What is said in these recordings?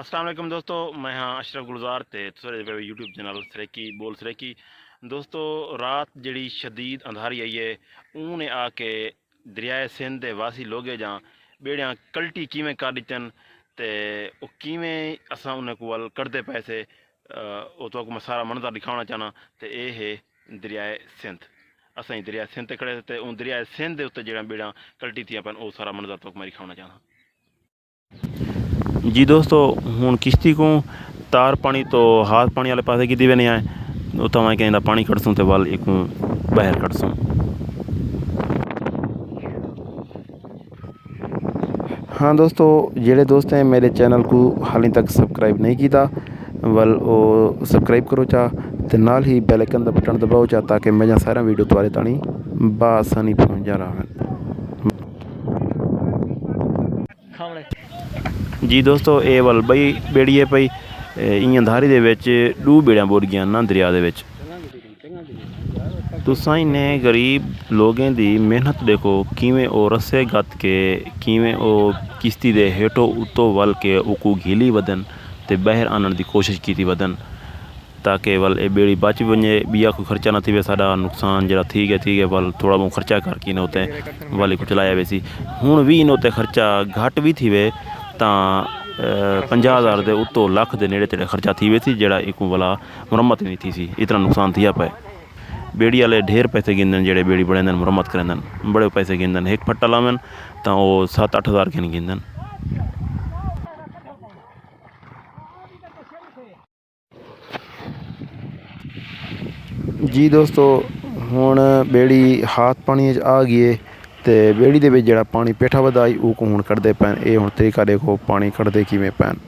अस्सलाम वालेकुम दोस्तों, मैं हाँ अशरफ गुलजार ते तुसां यूट्यूब चैनल सरेकी बोल सरेकी। दोस्तों रात जड़ी शदीद अंधारी आई है ऊने आके दरियाए सिंध दे वासी लोगे जां बेड़ियां कल्टी किवें कर दितन ते ओ किवें असां उन कोल करदे पैसे ओ तो मैं सारा मंजर दिखाना चाहना ते ए है दरियाए सिंध। असां दरिया सिंध ते खड़े ते उन दरियाए सिंध दे उत्ते जेड़ा बेड़ियां कल्टी थियां पन ओ सारा मंजर तो मैं दिखाना चाहना। जी दोस्तों हूँ किश्ती को तार पानी तो हाथ पानी वाले पासे की वेने आए उतना मैं कहीं पानी कटसूँ तो वाल एक बाहर कटसूँ। हाँ दोस्तों जेड़े दोस्त हैं मेरे चैनल को हाल तक सब्सक्राइब नहीं किया वल वो सब्सक्राइब करो चा ते नाल ही बेल आइकन का बटन दबाओ चा ताकि मेरा सारा वीडियो तुम्हारे ताणी बासानी पहुँच जा रहा है। जी दोस्तों ये वल बई बेड़ी है पई इं धारी दे विच दो बेड़ियां बोड़ गई ना दरिया दे विच। तुसां ने गरीब लोगों की मेहनत देखो किवें ओ रस्से गत के किवें ओ किश्ती दे हेठों उत्तों वल के उकू घीली वदन ते बहर आनण की कोशिश की वदन ताकि वल ए बेड़ी बच वने बिया कोई खर्चा ना थी साडा नुकसान जरा ठीक है वल थोड़ा बहुत खर्चा करके ने उत्ते वल को चलाया वैसी हुण भी इन उत्ते खर्चा घट भी थी वे तां 50,000 के उत्तों लख के नेड़े तेड़े खर्चा थी वैसी जरा एक वाला मुरम्मत नहीं थी सी इतना नुकसान थिया पे। बेड़ी वाले ढेर पैसे गिनदन जेड़े बेड़ी बड़ेंदन मुरम्मत करेंदन बड़े पैसे गिनदन एक फट्टा लावन तो वो 7-8 हज़ार के नहीं गिनदन। जी दोस्तों हुण बेड़ी हाथ पानी आ गई है ते बेड़ी दे विच जेड़ा पानी पेठा वधा आई वो हुण कढ़दे पैन ये हुण तरीका देखो पानी कढ़दे किवें पैन।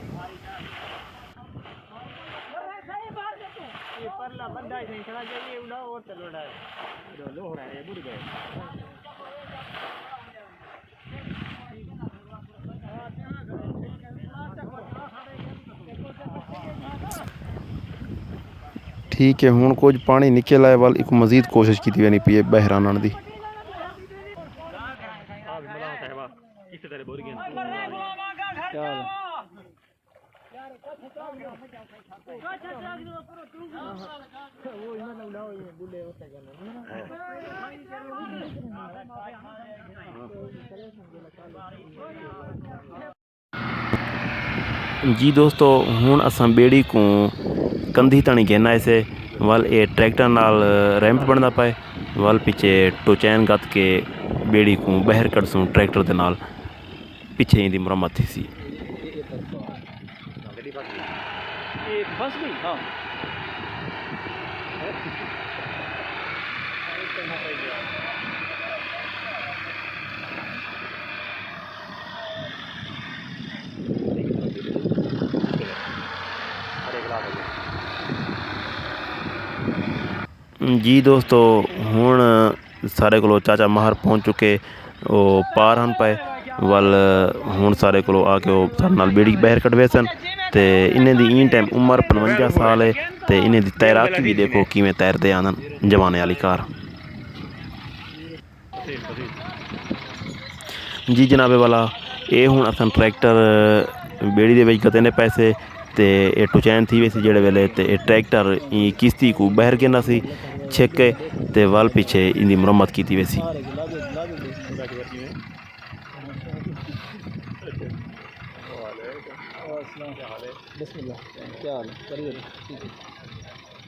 ठीक है हुण कुछ पानी निकल आए वाल एक मजीद कोशिश की वेनी पी बहर आनण दी। जी दोस्तों हुण असां बेड़ी को कंधी ताणी घेना ऐसे वल ये ट्रैक्टर नाल रैंप बनता पाए वल पीछे टोचैन गत के बेड़ी को बहर कटसूँ ट्रैक्टर के नाल पीछे इंदी मुरम्मत थी सी। जी दोस्तों हुण सारे को चाचा माहर पहुँच चुके वो पार हन पाए वल हुण सारे को आके वो सारे नाल बेड़ी बहर कढ़वे सन ते इन्हें दी इन टाइम उम्र 55 साल है ते इन्हें दी तैराकी भी देखो किवें तैरते आनन जमाने वाली कार। जी जनाबे वाला ये हुण असन ट्रैक्टर बेड़ी दे विच गते ने पैसे ते ये टुचैन थी वैसी जेड़े वेले ते ये ट्रैक्टर किश्ती को बहर गिना सी छेके ते वल पीछे इंदी मुरम्मत की वैसी।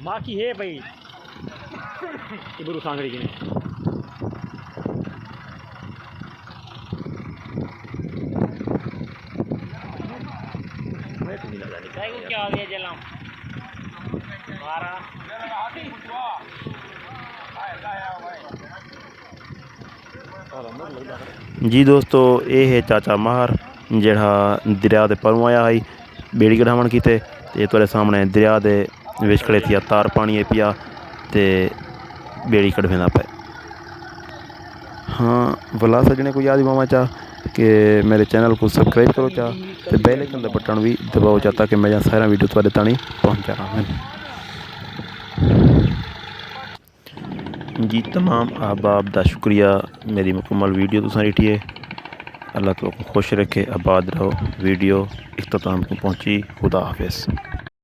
माँ की है भाई इबरू सांगड़ी की क्या हो गया जलाम जी दोस्तों ये है चाचा माहर जेड़ा दरिया के परों आया आई बेड़ी कढ़ावन की तुरे सामने दरिया के विच खड़े थिया तार पानी पिया ते बेड़ी कढ़वेंदा पे। हाँ भला सजने को याद मामा चा कि मेरे चैनल को सब्सक्राइब करो चा ते बेल आइकन का बटन भी दबाओ चा ताकि मैं सारा वीडियो तुम्हारे ताणी पहुँचा रहा है। जी तमाम अहबाब का शुक्रिया मेरी मुकम्मल वीडियो तुसां दिठी है। अल्लाह तो खुश रखे, आबाद रहो। वीडियो इख्तिताम को पहुँची। खुदा हाफिज़।